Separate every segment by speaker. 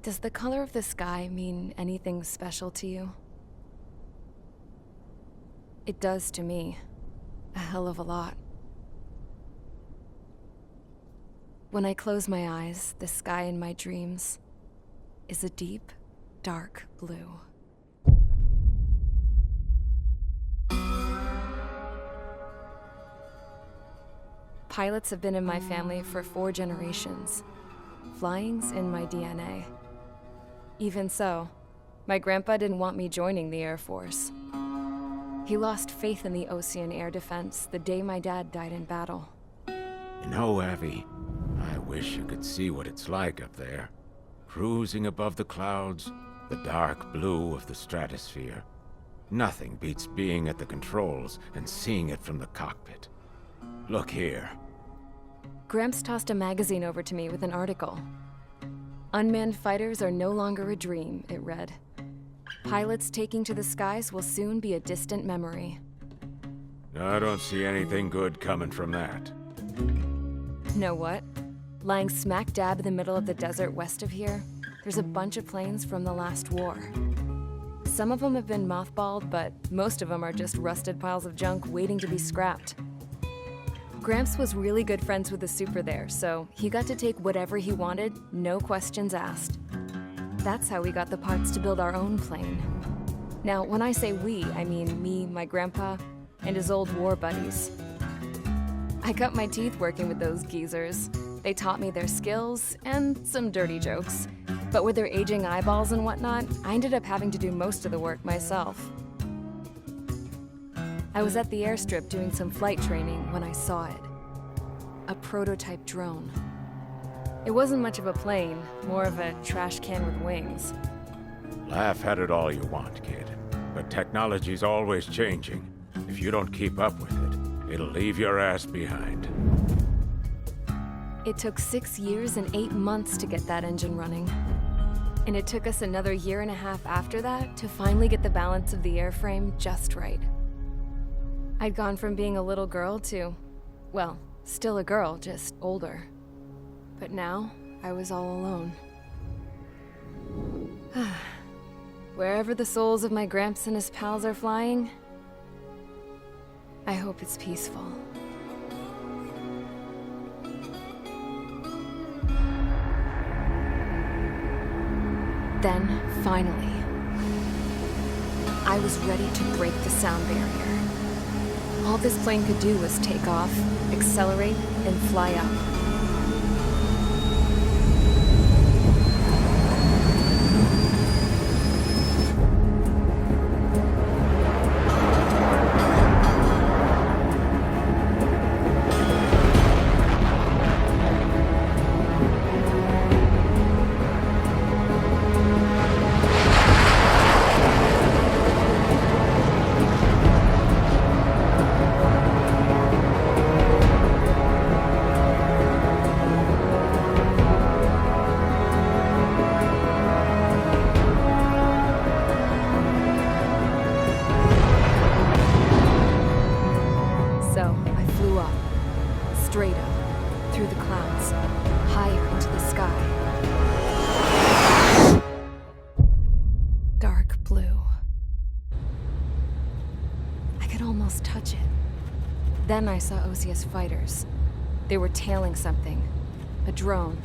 Speaker 1: Does the color of the sky mean anything special to you? It does to me. A hell of a lot. When I close my eyes, the sky in my dreams is a deep, dark blue. Pilots have been in my family for 4 generations. Flying's in my DNA. Even so, my grandpa didn't want me joining the Air Force. He lost faith in the Osean air defense the day my dad died in battle.
Speaker 2: You know, Abby, I wish you could see what it's like up there. Cruising above the clouds, the dark blue of the stratosphere. Nothing beats being at the controls and seeing it from the cockpit. Look here.
Speaker 1: Gramps tossed a magazine over to me with an article. Unmanned fighters are no longer a dream, it read. Pilots taking to the skies will soon be a distant memory.
Speaker 2: I don't see anything good coming from that.
Speaker 1: Know what? Lying smack dab in the middle of the desert west of here, there's a bunch of planes from the last war. Some of them have been mothballed, but most of them are just rusted piles of junk waiting to be scrapped. Gramps was really good friends with the super there, so he got to take whatever he wanted, no questions asked. That's how we got the parts to build our own plane. Now, when I say we, I mean me, my grandpa, and his old war buddies. I cut my teeth working with those geezers. They taught me their skills and some dirty jokes. But with their aging eyeballs and whatnot, I ended up having to do most of the work myself. I was at the airstrip doing some flight training when I saw it. A prototype drone. It wasn't much of a plane, more of a trash can with wings.
Speaker 2: Laugh at it all you want, kid. But technology's always changing. If you don't keep up with it, it'll leave your ass behind.
Speaker 1: It took 6 years and 8 months to get that engine running. And it took us another 1.5 years after that to finally get the balance of the airframe just right. I'd gone from being a little girl to, well, still a girl, just older. But now, I was all alone. Wherever the souls of my Gramps and his pals are flying, I hope it's peaceful. Then, finally, I was ready to break the sound barrier. All this plane could do was take off, accelerate, and fly up. Straight up, through the clouds, higher into the sky. Dark blue. I could almost touch it. Then I saw Osea's fighters. They were tailing something. A drone.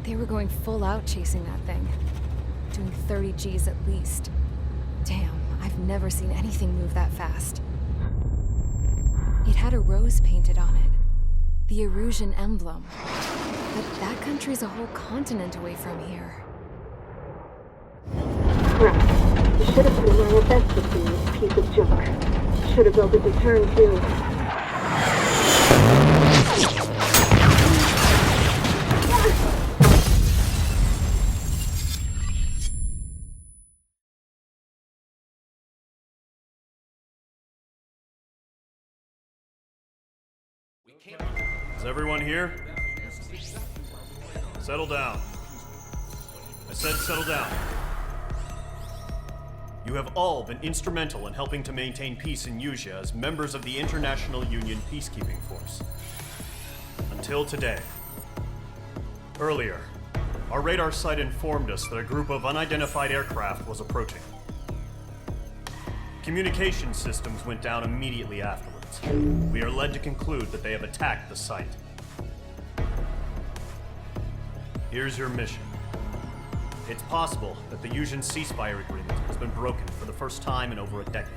Speaker 1: They were going full out chasing that thing. Doing 30 Gs at least. Damn, I've never seen anything move that fast. It had a rose painted on it. The Erusian emblem. But that country's a whole continent away from here.
Speaker 3: Crap. You should have been my best with this piece of junk. Should have built a deterrent too.
Speaker 4: Is everyone here? Settle down. I said settle down. You have all been instrumental in helping to maintain peace in Usea as members of the International Union Peacekeeping Force. Until today. Earlier, our radar site informed us that a group of unidentified aircraft was approaching. Communication systems went down immediately afterwards. We are led to conclude that they have attacked the site. Here's your mission. It's possible that the Yuuzhan ceasefire agreement has been broken for the first time in over a decade.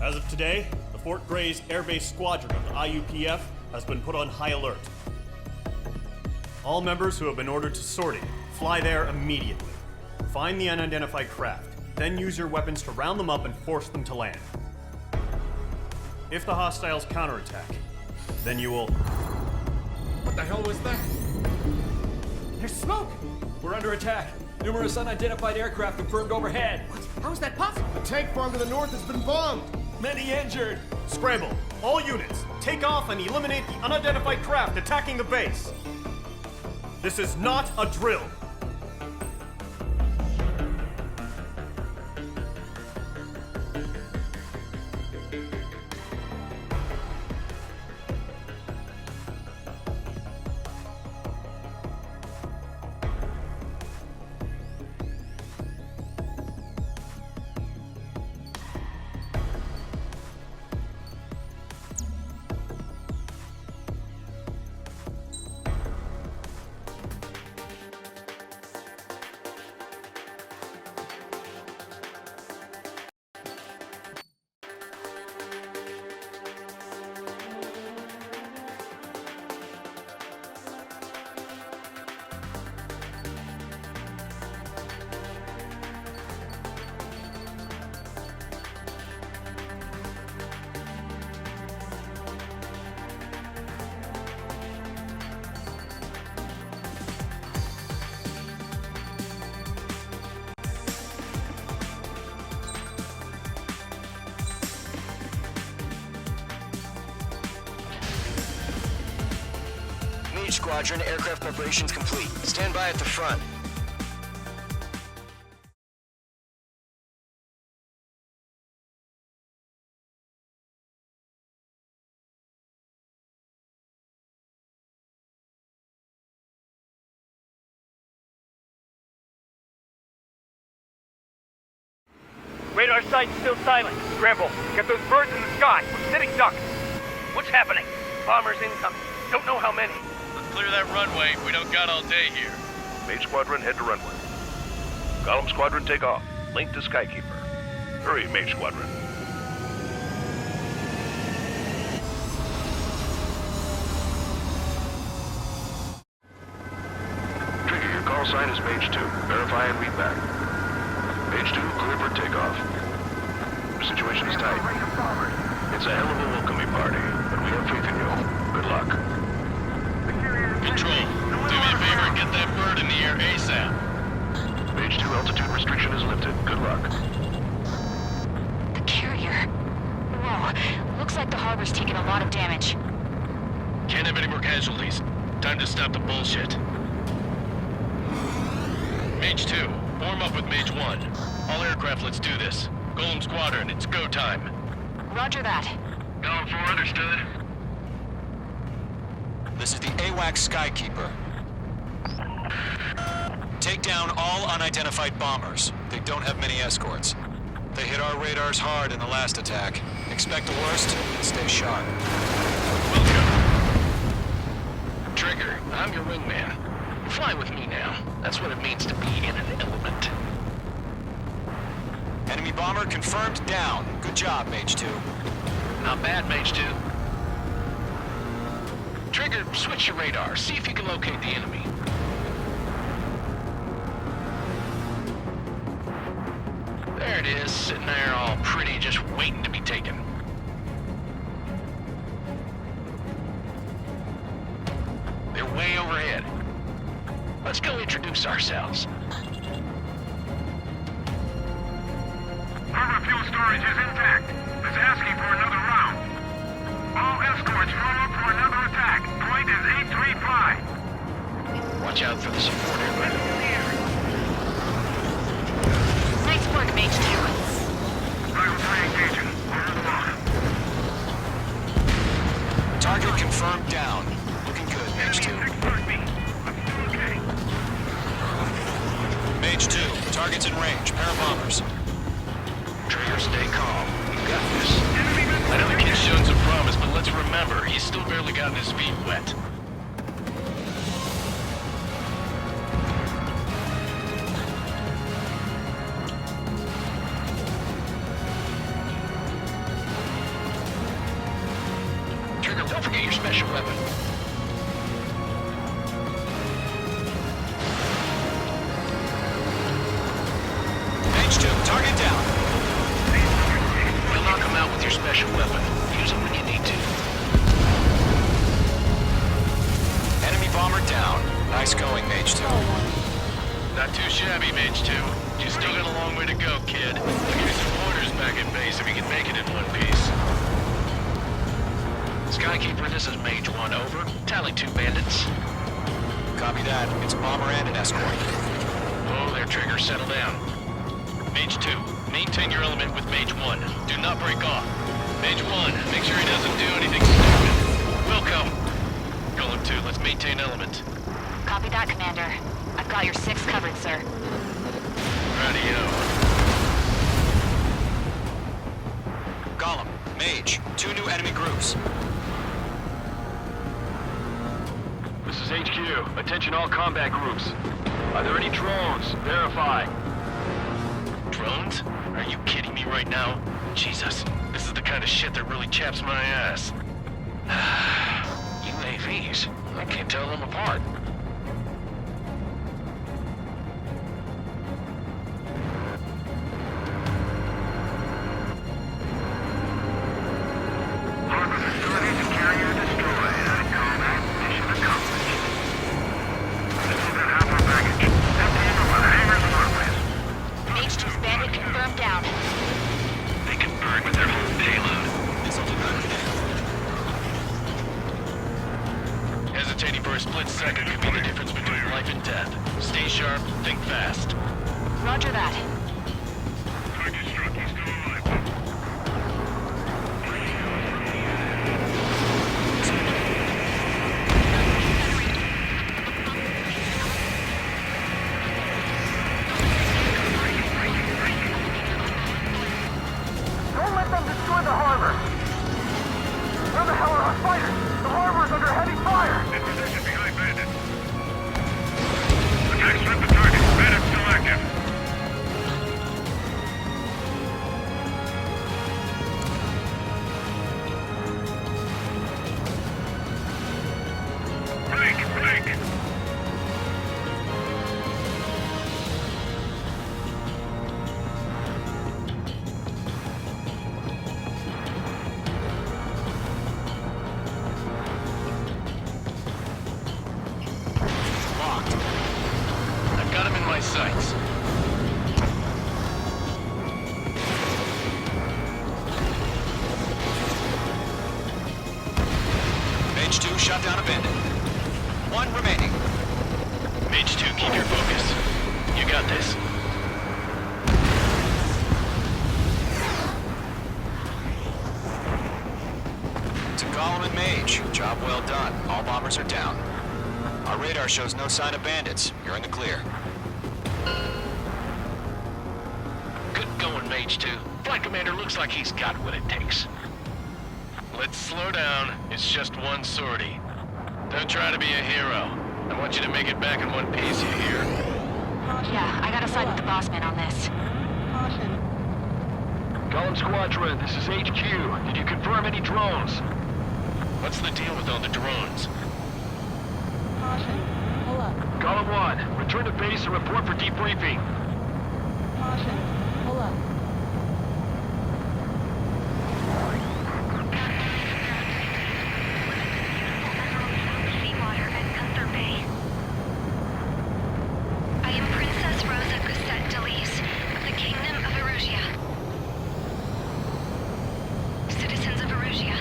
Speaker 4: As of today, the Fort Grays Air Base Squadron of the IUPF has been put on high alert. All members who have been ordered to sortie, fly there immediately. Find the unidentified craft, then use your weapons to round them up and force them to land. If the hostiles counterattack, then you will...
Speaker 5: What the hell was that?
Speaker 6: There's smoke! We're under attack. Numerous unidentified aircraft confirmed overhead.
Speaker 5: How is that possible? The tank farm to the north has been bombed.
Speaker 6: Many injured.
Speaker 4: Scramble! All units, take off and eliminate the unidentified craft attacking the base! This is not a drill!
Speaker 7: Mage Squadron, aircraft preparations complete. Stand by at the front.
Speaker 8: Radar site's still silent. Scramble. Get those birds in the sky. We're sitting ducks. What's happening? Bombers incoming. Don't know how many.
Speaker 9: Let's clear that runway. We don't got all day here.
Speaker 10: Mage Squadron, head to runway. Column Squadron, take off. Link to Skykeeper. Hurry, Mage Squadron. Trigger, your call sign is Mage 2. Verify and read back. Mage 2, clear for takeoff. The situation is tight. It's a hell of a welcoming party, but we have faith in you. Good luck.
Speaker 9: Control, do me a favor and get that bird in the air ASAP.
Speaker 10: Mage 2, altitude restriction is lifted. Good luck.
Speaker 11: The carrier. Whoa. Looks like the harbor's taken a lot of damage.
Speaker 9: Can't have any more casualties. Time to stop the bullshit. Mage 2, form up with Mage 1. All aircraft, let's do this. Golem Squadron, it's go time.
Speaker 11: Roger that.
Speaker 9: Golem 4, understood.
Speaker 7: This is the AWACS Skykeeper. Take down all unidentified bombers. They don't have many escorts. They hit our radars hard in the last attack. Expect the worst and stay sharp.
Speaker 9: Welcome. Trigger, I'm your wingman. Fly with me now. That's what it means to be in an element.
Speaker 7: Enemy bomber confirmed down. Good job, Mage 2.
Speaker 9: Not bad, Mage 2. Trigger, switch your radar. See if you can locate the enemy. There it is, sitting there all pretty, just waiting to be taken. They're way overhead. Let's go introduce ourselves.
Speaker 10: Harbor fuel storage is intact. It's asking for another round. All escorts roll up for another attack. Point is 835.
Speaker 9: Watch out for the support aircraft.
Speaker 11: Nice work, Mage 2.
Speaker 10: Rifle 3 engaging. Order the line.
Speaker 7: Target confirmed down. Looking good, Mage 2.
Speaker 10: Enemy 6 me. I'm still okay.
Speaker 7: Mage 2, target's in range. Pair of bombers.
Speaker 9: Trigger, stay calm. You got this. I know the kid's shown some promise, but let's remember, he's still barely gotten his feet wet. Trigger, don't forget your special weapon.
Speaker 7: Mage 2, target down.
Speaker 9: You'll knock him out with your special weapon. Use it when you need to.
Speaker 7: Enemy bomber down. Nice going, Mage 2.
Speaker 9: Not too shabby, Mage 2. You still got a long way to go, kid. I'll give you some orders back at base if you can make it in one piece. Skykeeper, this is Mage 1, over. Tally 2 bandits.
Speaker 7: Copy that. It's a bomber and an escort.
Speaker 9: Oh, there, Trigger, settle down. Mage 2, maintain your element with Mage 1. Do not break off. Mage 1, make sure he doesn't do anything stupid. Welcome. Golem 2, let's maintain element.
Speaker 11: Copy that, Commander. I've got your 6 covered, sir.
Speaker 9: Radio.
Speaker 7: Golem, Mage, 2 new enemy groups.
Speaker 10: This is HQ. Attention all combat groups. Are there any drones? Verify.
Speaker 9: Drones? Are you kidding me right now? Jesus, this is the kind of shit that really chaps my ass. UAVs? I can't tell them apart.
Speaker 11: Mage 2's bandit confirmed down.
Speaker 9: They can burn with their whole payload. Hesitating for a split second could be the difference between life and death. Stay sharp, think fast.
Speaker 11: Roger that.
Speaker 10: Target struck. He's still alive.
Speaker 8: Don't let them destroy the harbor! Where the hell are our fighters? The harbor is under heavy fire!
Speaker 10: In position behind bandits. Attack strip the target. Bandits still active. Break! Break!
Speaker 7: Locked.
Speaker 9: I've got him in my sights.
Speaker 7: Mage 2 shot down a bandit. 1 remaining.
Speaker 9: Mage 2, keep your focus. You got this.
Speaker 7: To Golem and Mage, job well done. All bombers are down. Our radar shows no sign of bandits. You're in the clear.
Speaker 9: Good going, Mage 2. Flight Commander looks like he's got what it takes. Let's slow down. It's just one sortie. Don't try to be a hero. I want you to make it back in one piece, you hear?
Speaker 11: Yeah, I gotta side with the boss man on this.
Speaker 10: Golem Squadron, this is HQ. Did you confirm any drones?
Speaker 9: What's the deal with all the drones?
Speaker 10: Golem 1, return to base and report for debriefing.
Speaker 11: Seawater at Gunther Bay. I am Princess Rosa Gusset Delis of the Kingdom of Erusia. Citizens of Erusia.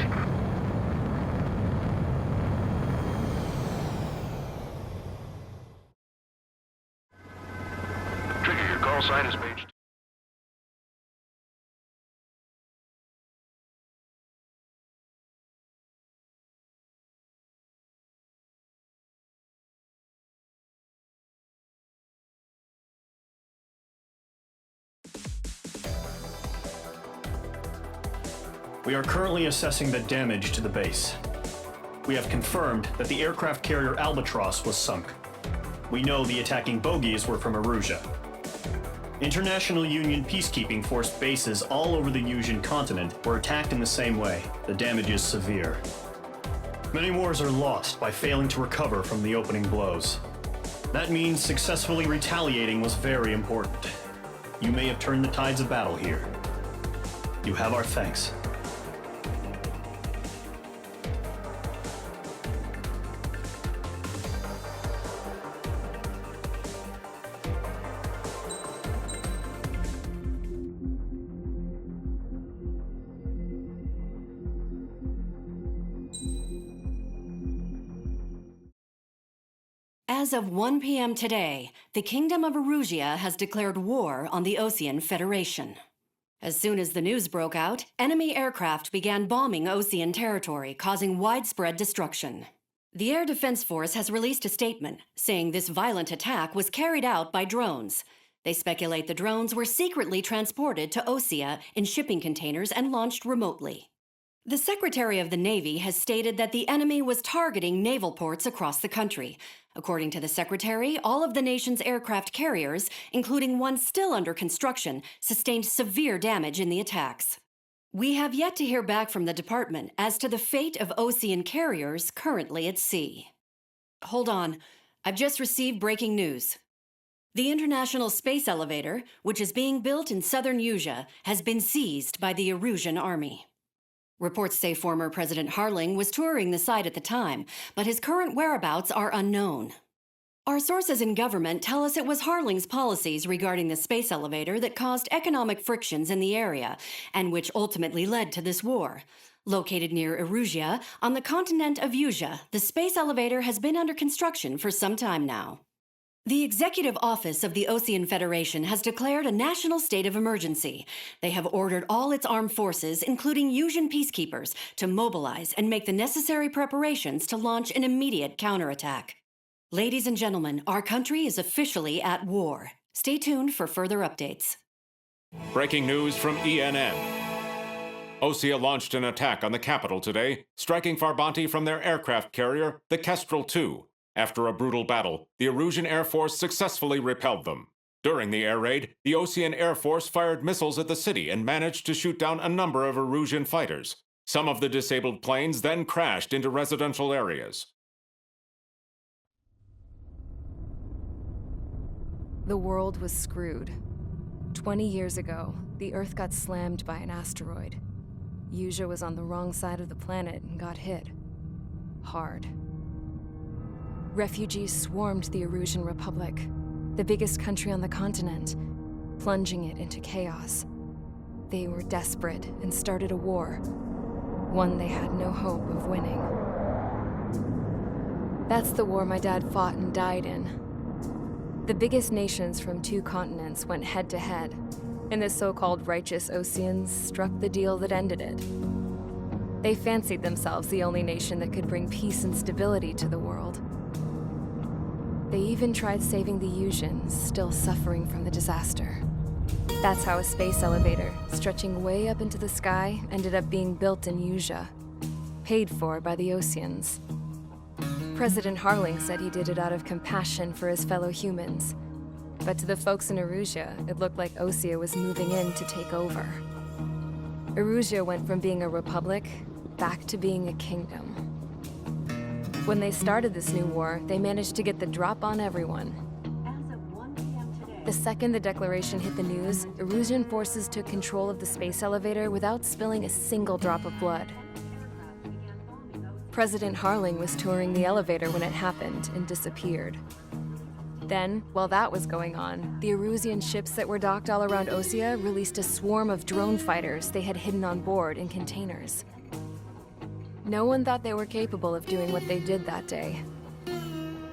Speaker 10: Trigger, your call sign is Mage
Speaker 4: We are currently assessing the damage to the base. We have confirmed that the aircraft carrier Albatross was sunk. We know the attacking bogies were from Erusia. International Union peacekeeping force bases all over the Yusian continent were attacked in the same way. The damage is severe. Many wars are lost by failing to recover from the opening blows. That means successfully retaliating was very important. You may have turned the tides of battle here. You have our thanks.
Speaker 12: As of 1 p.m. today, the Kingdom of Erusia has declared war on the Osean Federation. As soon as the news broke out, enemy aircraft began bombing Osean territory, causing widespread destruction. The Air Defense Force has released a statement saying this violent attack was carried out by drones. They speculate the drones were secretly transported to Osea in shipping containers and launched remotely. The Secretary of the Navy has stated that the enemy was targeting naval ports across the country. According to the Secretary, all of the nation's aircraft carriers, including one still under construction, sustained severe damage in the attacks. We have yet to hear back from the department as to the fate of Osean carriers currently at sea. Hold on, I've just received breaking news. The International Space Elevator, which is being built in southern Yusia, has been seized by the Erusian army. Reports say former President Harling was touring the site at the time, but his current whereabouts are unknown. Our sources in government tell us it was Harling's policies regarding the space elevator that caused economic frictions in the area, and which ultimately led to this war. Located near Erusia, on the continent of Yusia, the space elevator has been under construction for some time now. The Executive Office of the Osean Federation has declared a national state of emergency. They have ordered all its armed forces, including Yusian peacekeepers, to mobilize and make the necessary preparations to launch an immediate counterattack. Ladies and gentlemen, our country is officially at war. Stay tuned for further updates.
Speaker 2: Breaking news from ENN. Osea launched an attack on the capital today, striking Farbanti from their aircraft carrier, the Kestrel II. After a brutal battle, the Erusian Air Force successfully repelled them. During the air raid, the Osean Air Force fired missiles at the city and managed to shoot down a number of Erusian fighters. Some of the disabled planes then crashed into residential areas.
Speaker 1: The world was screwed. 20 years ago, the Earth got slammed by an asteroid. Yusia was on the wrong side of the planet and got hit. Hard. Refugees swarmed the Erusian Republic, the biggest country on the continent, plunging it into chaos. They were desperate and started a war, one they had no hope of winning. That's the war my dad fought and died in. The biggest nations from 2 continents went head-to-head, and the so-called righteous Oseans struck the deal that ended it. They fancied themselves the only nation that could bring peace and stability to the world. They even tried saving the Yusians, still suffering from the disaster. That's how a space elevator, stretching way up into the sky, ended up being built in Yusia, paid for by the Oseans. President Harling said he did it out of compassion for his fellow humans. But to the folks in Erusia, it looked like Osea was moving in to take over. Erusia went from being a republic back to being a kingdom. When they started this new war, they managed to get the drop on everyone. The second the declaration hit the news, Erusian forces took control of the space elevator without spilling a single drop of blood. President Harling was touring the elevator when it happened and disappeared. Then, while that was going on, the Erusian ships that were docked all around Osea released a swarm of drone fighters they had hidden on board in containers. No one thought they were capable of doing what they did that day.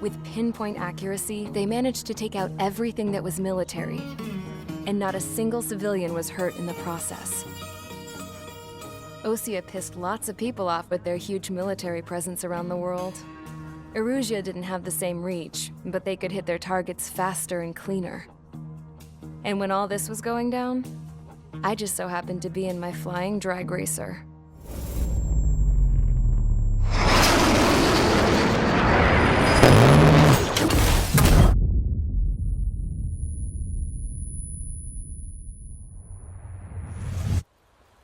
Speaker 1: With pinpoint accuracy, they managed to take out everything that was military, and not a single civilian was hurt in the process. Osea pissed lots of people off with their huge military presence around the world. Erusia didn't have the same reach, but they could hit their targets faster and cleaner. And when all this was going down, I just so happened to be in my flying drag racer.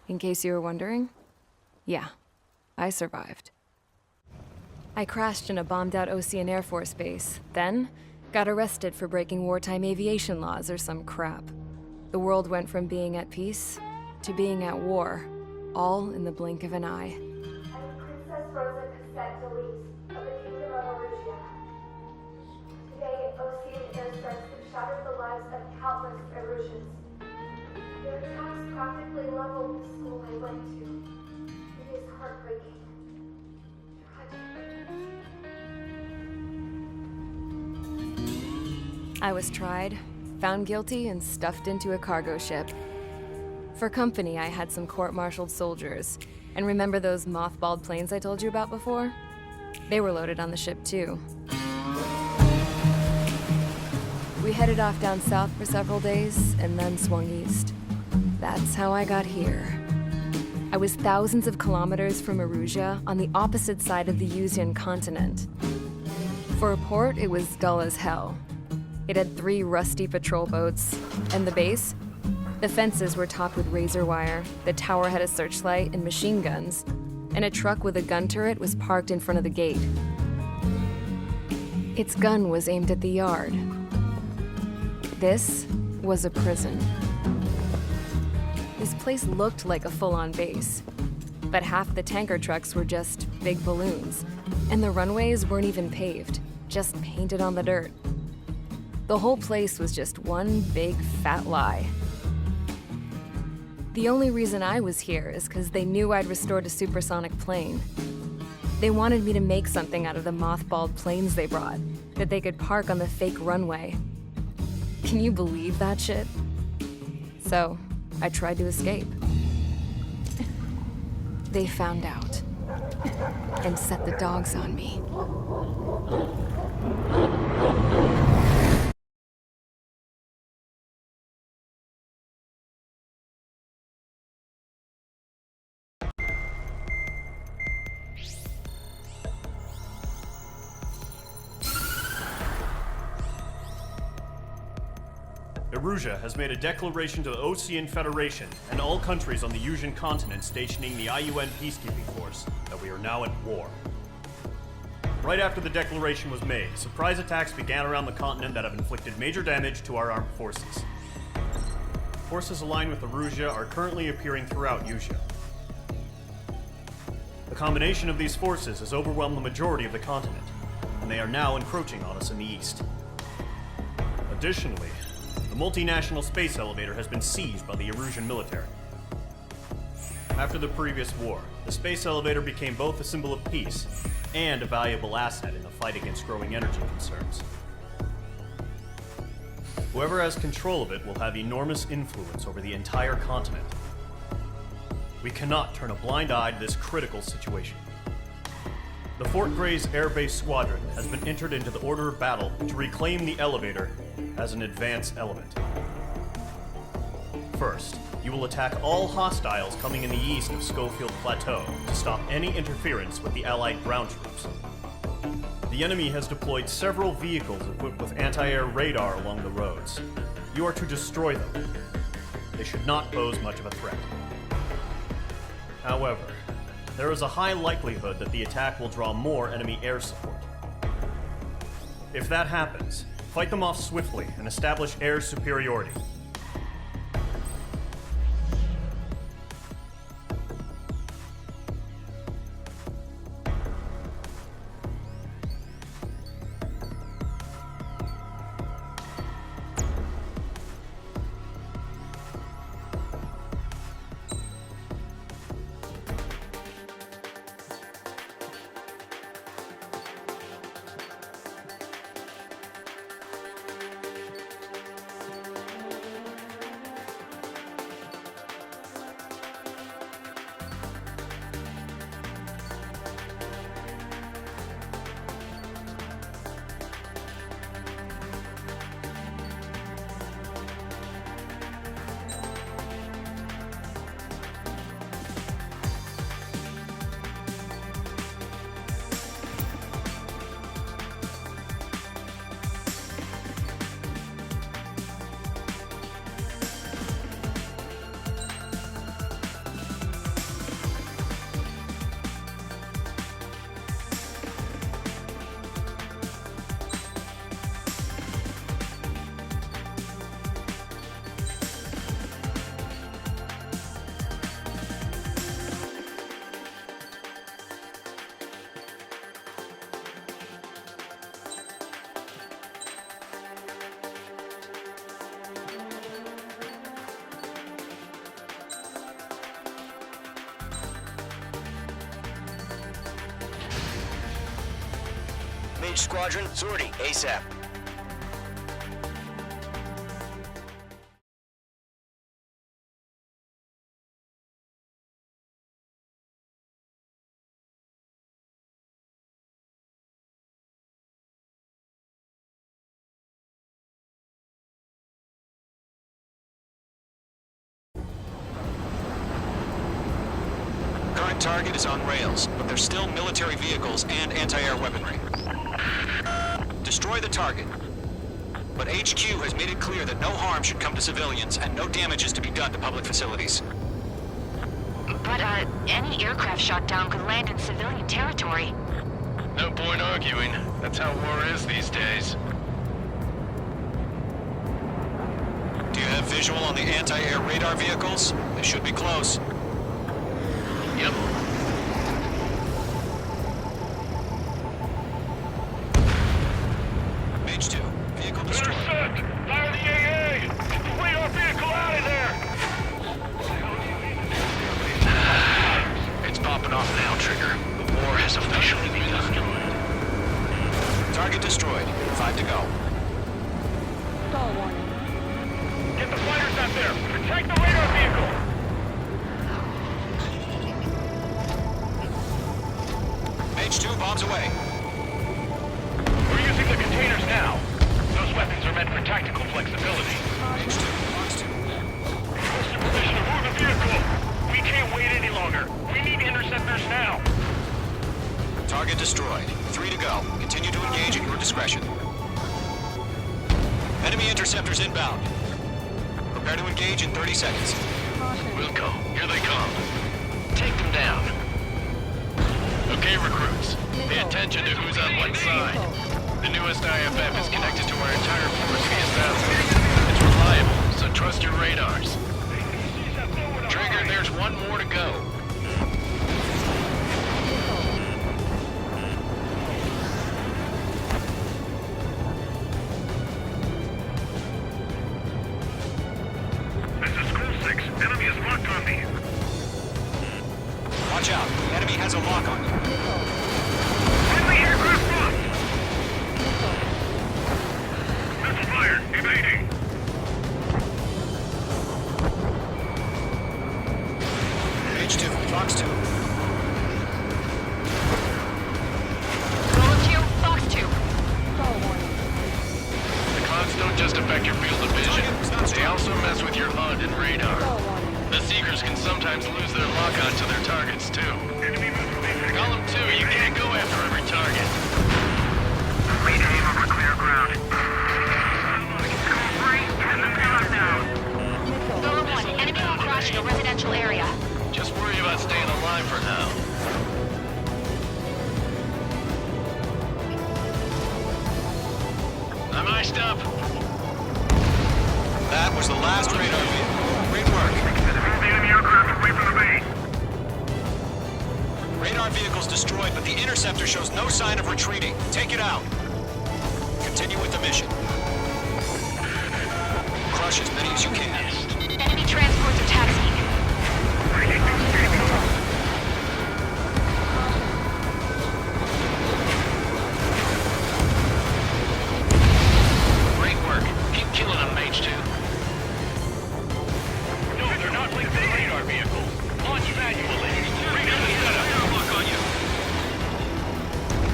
Speaker 1: In case you were wondering, yeah, I survived. I crashed in a bombed-out Ocean Air Force base, then got arrested for breaking wartime aviation laws or some crap. The world went from being at peace to being at war, all in the blink of an eye.
Speaker 3: I'm Princess Rosa Cassette Delise of the Kingdom of Erusia. Today, Ocean airstrikes have shattered the lives of countless Erusians. Their attacks practically leveled the school I went to. It is heartbreaking. Tragic.
Speaker 1: I was tried, found guilty, and stuffed into a cargo ship. For company, I had some court-martialed soldiers. And remember those mothballed planes I told you about before? They were loaded on the ship, too. We headed off down south for several days, and then swung east. That's how I got here. I was thousands of kilometers from Erusia, on the opposite side of the Yuzian continent. For a port, it was dull as hell. It had 3 rusty patrol boats, and the base? The fences were topped with razor wire, the tower had a searchlight and machine guns, and a truck with a gun turret was parked in front of the gate. Its gun was aimed at the yard. This was a prison. This place looked like a full-on base, but half the tanker trucks were just big balloons, and the runways weren't even paved, just painted on the dirt. The whole place was just one big fat lie. The only reason I was here is because they knew I'd restored a supersonic plane. They wanted me to make something out of the mothballed planes they brought, that they could park on the fake runway. Can you believe that shit? So, I tried to escape. They found out and set the dogs on me.
Speaker 4: Erusia has made a declaration to the Ocean Federation and all countries on the Yuzian continent stationing the IUN peacekeeping force that we are now at war. Right after the declaration was made, surprise attacks began around the continent that have inflicted major damage to our armed forces. Forces aligned with Erusia are currently appearing throughout Yusia. The combination of these forces has overwhelmed the majority of the continent, and they are now encroaching on us in the east. Additionally, the multinational space elevator has been seized by the Erusian military. After the previous war, the space elevator became both a symbol of peace and a valuable asset in the fight against growing energy concerns. Whoever has control of it will have enormous influence over the entire continent. We cannot turn a blind eye to this critical situation. The Fort Gray's Air Base Squadron has been entered into the order of battle to reclaim the elevator as an advance element. First, you will attack all hostiles coming in the east of Schofield Plateau to stop any interference with the Allied ground troops. The enemy has deployed several vehicles equipped with anti-air radar along the roads. You are to destroy them. They should not pose much of a threat. However, there is a high likelihood that the attack will draw more enemy air support. If that happens, fight them off swiftly and establish air superiority.
Speaker 8: Mage Squadron, sortie, ASAP.
Speaker 7: Current target is on rails, but there's still military vehicles and anti-air weaponry. Destroy the target. But HQ has made it clear that no harm should come to civilians and no damage is to be done to public facilities.
Speaker 11: But, any aircraft shot down could land in civilian territory.
Speaker 9: No point arguing. That's how war is these days.
Speaker 7: Do you have visual on the anti-air radar vehicles? They should be close.
Speaker 9: Yep.
Speaker 7: Mage 2, vehicle destroyed.
Speaker 9: Intercept! Fire the AA! Get the radar vehicle out of there! It's popping off now, Trigger. The war has officially begun.
Speaker 7: Target destroyed. 5 to go.
Speaker 9: Get the fighters out there! Protect the radar vehicle!
Speaker 7: Mage 2, bombs away.
Speaker 9: We're using the containers now. Those weapons are meant for tactical flexibility.
Speaker 7: Mage 2, box 2.
Speaker 9: Request permission to move the vehicle! We can't wait any longer. We need interceptors now.
Speaker 7: Target destroyed. 3 to go. Continue to engage at your discretion. Enemy interceptors inbound. Prepare to engage in 30 seconds.
Speaker 9: Wilco, here they come. Take them down. Okay, recruits. Pay attention to who's on what side. The newest IFF is connected to our entire force via satellite. It's reliable, so trust your radars. Trigger, there's one more to go. This is School 6. Enemy is locked on me.
Speaker 7: Watch out. Enemy has a lock on you.
Speaker 9: Friendly aircraft locked! Missile fire, evading!
Speaker 7: Mage 2, Fox 2.
Speaker 11: Roller 2, Fox 2.
Speaker 9: The clouds don't just affect your field of vision. They also mess with your HUD and radar. The Seekers can sometimes lose their lock-on to their targets, too. Column 2, you can't go after every target. Lead aim over clear ground.
Speaker 11: Roller 1, enemy will crash in a residential area.
Speaker 9: Just worry about staying alive for now. I'm iced up.
Speaker 7: That was the last radar vehicle. Great work.
Speaker 9: Move the enemy aircraft away from the base.
Speaker 7: Radar vehicle's destroyed, but the interceptor shows no sign of retreating. Take it out. Continue with the mission. Crush as many as you can.
Speaker 11: Enemy transports are taxiing.
Speaker 9: Great work. Keep killing them, Mage 2. No, they're not linked to the radar vehicle. Launch manually. Radar set up. Lock on you.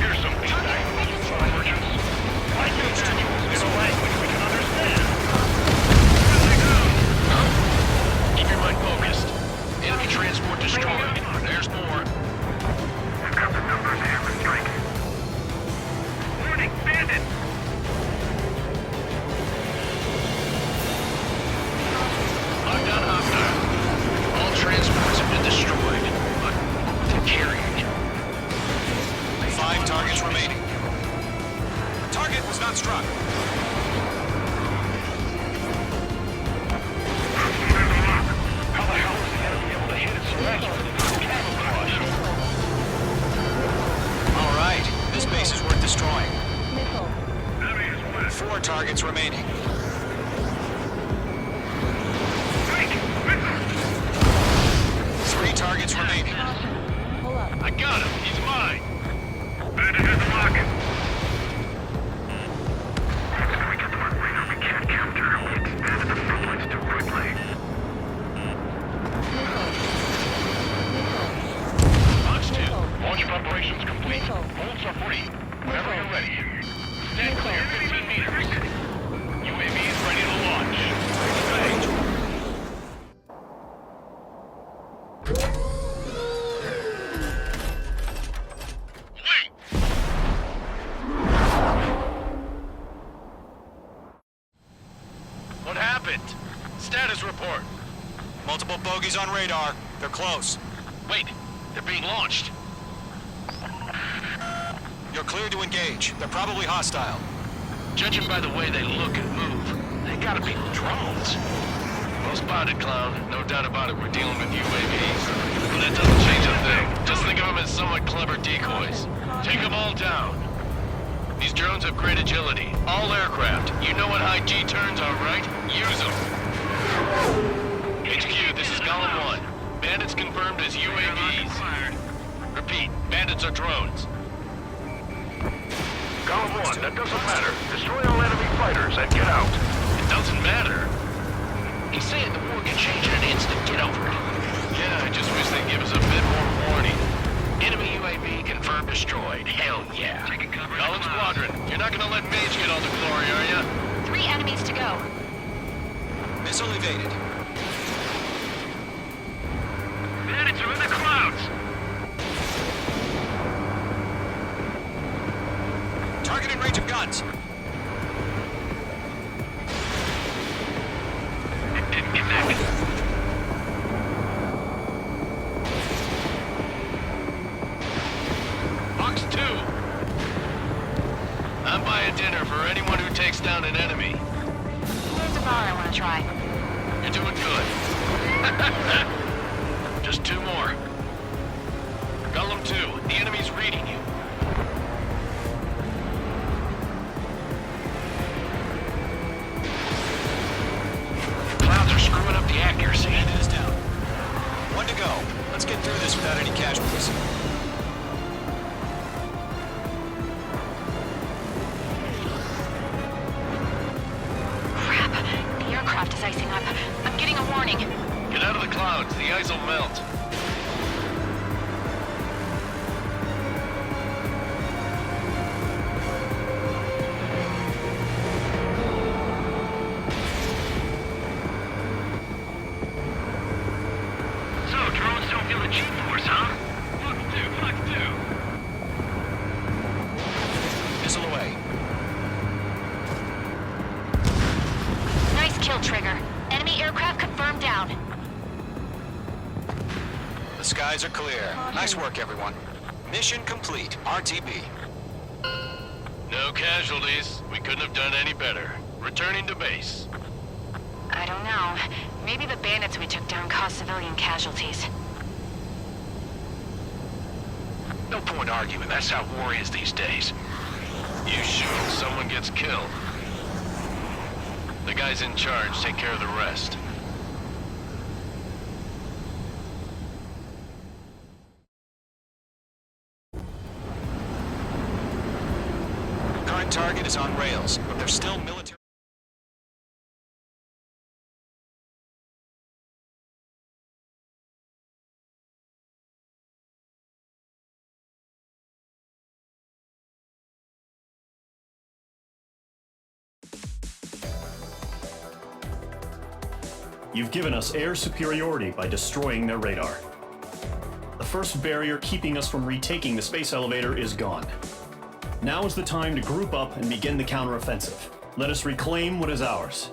Speaker 9: Here's some feedback. Sergeants. I do manuals in a language we can understand. Where they go? Huh? Keep your mind focused. Enemy transport destroyed. There's more. We've got the numbers to have a strike. Warning, bandit! Lockdown hostile. All transports have been destroyed, but they're carrying.
Speaker 7: 5 targets remaining. Target was not struck.
Speaker 9: How the hell is the enemy able to hit its range with camouflage?
Speaker 7: All right. This base is worth destroying. 4 targets remaining. 3 targets remaining.
Speaker 9: I got him. He's mine. Bandit has a lock. Preparations complete. Bolts are free. Whenever you're ready. Stand clear 15 meters. UAV is ready to launch. What happened? Status report.
Speaker 7: Multiple bogies on radar. They're close.
Speaker 9: Wait, they're being launched.
Speaker 7: You're clear to engage. They're probably hostile.
Speaker 9: Judging by the way they look and move, they gotta be drones. Well spotted, clown. No doubt about it, we're dealing with UAVs. But that doesn't change a thing. Just think of them as somewhat clever decoys. Take them all down. These drones have great agility. All aircraft. You know what high G turns are, right? Use them. HQ, this is Column 1. Bandits confirmed as UAVs. Repeat, bandits are drones.
Speaker 10: Column 1, that doesn't matter. Destroy all enemy fighters and get out.
Speaker 9: It doesn't matter. He's saying the war can change in an instant. Get over it. Yeah, I just wish they'd give us a bit more warning. Enemy UAV confirmed destroyed. Hell yeah. Column Squadron, you're not gonna let Mage get all the glory, are ya?
Speaker 11: 3 enemies to go.
Speaker 7: Missile evaded.
Speaker 9: Bandits are in the clouds.
Speaker 7: Target in range of guns.
Speaker 9: Get back. Box 2. I'm buying dinner for anyone who takes down an enemy.
Speaker 11: Here's a bar I want to try.
Speaker 9: You're doing good. Just 2 more. Golem 2, the enemy's reading you. Clouds are screwing up the accuracy.
Speaker 7: Bandit is down. 1 to go. Let's get through this without any casualties.
Speaker 11: Crap. The aircraft is icing up. I'm getting a warning.
Speaker 9: Get out of the clouds. The ice will melt. So, drones don't feel the G-force, huh? Fuck do.
Speaker 7: Missile away.
Speaker 11: Nice kill, Trigger. Enemy aircraft confirmed down.
Speaker 7: The skies are clear. Nice work, everyone. Mission complete. RTB.
Speaker 9: No casualties. We couldn't have done any better. Returning to base.
Speaker 11: I don't know. Maybe the bandits we took down caused civilian casualties.
Speaker 9: No point arguing. That's how war is these days. You shoot, someone gets killed. The guys in charge take care of the rest.
Speaker 7: Current target is on rails, but there's still military...
Speaker 4: You've given us air superiority by destroying their radar. The first barrier keeping us from retaking the space elevator is gone. Now is the time to group up and begin the counteroffensive. Let us reclaim what is ours.